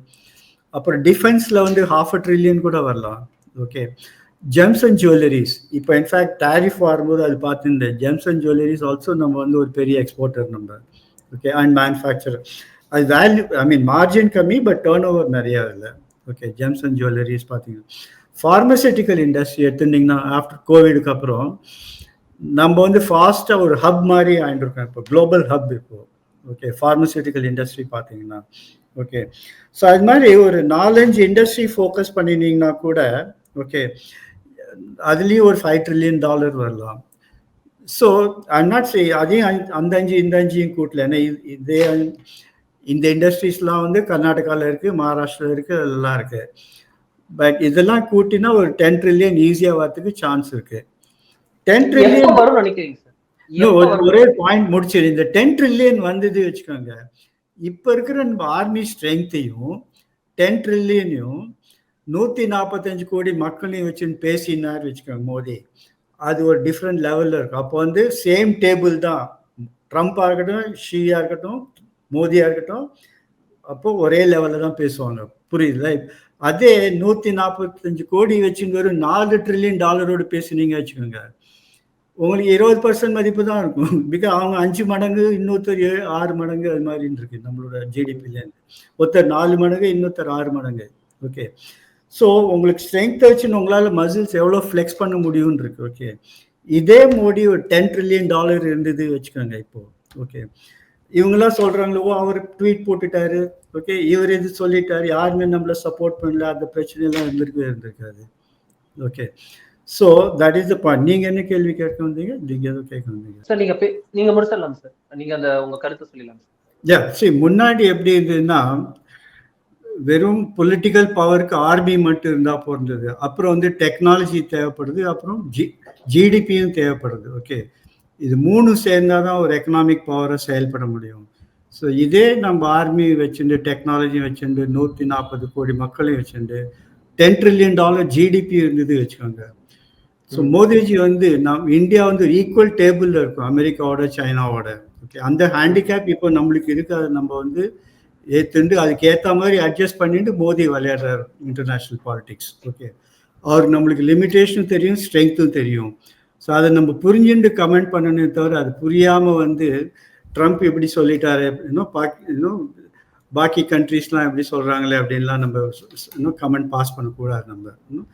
அப்புறம் டிஃபென்ஸில் வந்து $500 billion கூட வரலாம். ஓகே, ஜெம்ஸ் அண்ட் ஜுவல்லரிஸ் இப்போ இன்ஃபேக்ட் டேரிஃப் வரும்போது அது பார்த்துருந்தேன். ஜெம்ஸ் அண்ட் ஜுவல்லரிஸ் ஆல்சோ நம்ம வந்து ஒரு பெரிய எக்ஸ்போர்ட்டர் நம்ம. ஓகே, அண்ட் மேனுஃபேக்சரர் அது வேல்யூ மார்ஜின் கம்மி பட் டேர்ன் ஓவர் நிறையா இல்லை. ஓகே, ஜெம்ஸ் அண்ட் ஜுவல்லரிஸ் பார்த்தீங்கன்னா ஃபார்மசூட்டிக்கல் இண்டஸ்ட்ரி எடுத்துட்டிங்கன்னா ஆஃப்டர் கோவிடுக்கு அப்புறம் நம்ம வந்து ஃபாஸ்ட்டாக ஒரு ஹப் மாதிரி ஆகிட்டுருக்கோம் இப்போ, குளோபல் ஹப் இப்போ. ஓகே, ஃபார்மசூட்டிக்கல் இண்டஸ்ட்ரி பார்த்தீங்கன்னா. ஓகே, ஸோ அது மாதிரி ஒரு 4-5 இண்டஸ்ட்ரி ஃபோக்கஸ் பண்ணினீங்கன்னா கூட ஓகே அதுலேயும் ஒரு $5 trillion வரலாம். ஸோ ஐம் நாட் சே அதையும் அந்த 5 இந்த 5 கூட்டல. ஏன்னா இதே இந்த இண்டஸ்ட்ரீஸ்லாம் வந்து கர்நாடகாவில் இருக்குது, மகாராஷ்டிரா இருக்குது, அதெல்லாம் இருக்குது. பட் இதெல்லாம் கூட்டினா ஒரு 10 trillion ஈஸியாக வரதுக்கு சான்ஸ் இருக்குது. 10 trillion ஒரே பாயிண்ட் முடிச்சிரு. இந்த 10 trillion வந்தது வச்சுக்கோங்க, இப்போ இருக்கிற நம்ம ஆர்மி ஸ்ட்ரென்த்தையும் 10 trillion 145 கோடி மக்களையும் வச்சுன்னு பேசினார் வச்சுக்கோங்க மோடி, அது ஒரு டிஃப்ரெண்ட் லெவலில் இருக்கும். அப்போ வந்து சேம் டேபிள் தான், ட்ரம்ப்பாக இருக்கட்டும், ஷியாக இருக்கட்டும், மோடியாக இருக்கட்டும், அப்போ ஒரே லெவலில் தான் பேசுவாங்க. புரியுதுல? அதே 145 கோடி வச்சுன்னு வெறும் $4 trillion பேசுனீங்க வச்சுக்கோங்க, உங்களுக்கு 20% மதிப்பு தான் இருக்கும். பிகாஸ் அவங்க 5 மடங்கு, இன்னொருத்தர் 6 மடங்கு, அது மாதிரி இருக்கு நம்மளோட ஜிடிபிலேருந்து. ஒருத்தர் 4 மடங்கு, இன்னொருத்தர் 6 மடங்கு. ஓகே, ஸோ உங்களுக்கு ஸ்ட்ரென்த் வச்சுன்னு உங்களால் மசில்ஸ் எவ்வளோ ஃப்ளெக்ஸ் பண்ண முடியும்னு இருக்கு. ஓகே, இதே மோடி ஒரு $10 trillion இருந்தது வச்சுக்கோங்க இப்போ. ஓகே, இவங்கெல்லாம் சொல்கிறாங்களோ அவர் ட்வீட் போட்டுட்டாரு, ஓகே, இவர் எது சொல்லிட்டாரு, யாருமே நம்மளை சப்போர்ட் பண்ணல, அந்த பிரச்சனையெல்லாம் இருந்திருக்காது. Okay, so that is the point. நீங்கள் என்ன கேள்வி கேட்க வந்தீங்க? நீங்கள் எதுவும் கேட்க வந்தீங்க சார்? நீங்கள் முடிச்சிடலாம் சார், நீங்கள் அந்த உங்கள் கருத்தை சொல்லிடலாம் சார். யா, சரி, முன்னாடி எப்படி இருந்ததுன்னா வெறும் பொலிட்டிக்கல் பவருக்கு ஆர்மி மட்டும் இருந்தால் போஇருந்தது. அப்புறம் வந்து டெக்னாலஜி தேவைப்படுது, அப்புறம் ஜிடிபியும் தேவைப்படுது. ஓகே, இது 3 சேர்ந்தால் தான் ஒரு எக்கனாமிக் பவரை செயல்பட முடியும். ஸோ இதே நம்ம ஆர்மி வச்சுட்டு, டெக்னாலஜி வச்சுட்டு, 140 கோடி மக்களையும் வச்சுட்டு, $10 trillion ஜிடிபி இருந்தது வச்சுக்கோங்க. ஸோ மோடிஜி வந்து இந்தியா வந்து ஈக்குவல் டேபிளில் இருக்கும் அமெரிக்காவோட, சைனாவோட. ஓகே, அந்த ஹேண்டிகேப் இப்போ நம்மளுக்கு இருக்காது. நம்ம வந்து ஏற்றுண்டு அதுக்கேற்ற மாதிரி அட்ஜஸ்ட் பண்ணிட்டு மோடி விளையாடுறாரு இன்டர்நேஷ்னல் பாலிடிக்ஸ். ஓகே, அவருக்கு நம்மளுக்கு லிமிட்டேஷனும் தெரியும், ஸ்ட்ரென்த்தும் தெரியும். ஸோ அதை நம்ம புரிஞ்சுட்டு கமெண்ட் பண்ணணுமே தவிர, அது புரியாமல் வந்து ட்ரம்ப் எப்படி சொல்லிட்டாரு, இன்னும் பாக்கி கண்ட்ரீஸ்லாம் எப்படி சொல்கிறாங்களே அப்படின்லாம் நம்ம இன்னும் கமெண்ட் பாஸ் பண்ணக்கூடாது நம்ம.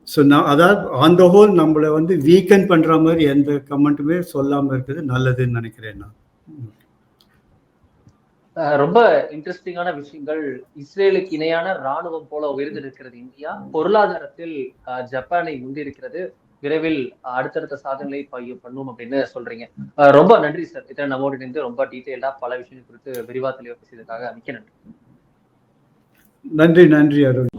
ஸோ அதாவது ஆன் த ஹோல் நம்மளை வந்து வீக்கன் பண்ணுற மாதிரி எந்த கமெண்ட்டுமே சொல்லாமல் இருக்கிறது நல்லதுன்னு நினைக்கிறேன் நான். ரொம்ப இன்ட்ரெஸ்டிங்கான விஷயங்கள். இஸ்ரேலுக்கு இணையான ராணுவம் போல உயர்ந்திருக்கிறது இந்தியா, பொருளாதாரத்தில் ஜப்பானை முந்திருக்கிறது, விரைவில் அடுத்தடுத்த சாதனைகளை பண்ணும் அப்படின்னு சொல்றீங்க. ரொம்ப நன்றி சார், இத்தனை நம்மோடு இணைந்து ரொம்ப டீட்டெயிலா பல விஷயங்கள் குறித்து விரிவா தெளிவாக பேசியதுக்காக மிக்க நன்றி. நன்றி அருண்.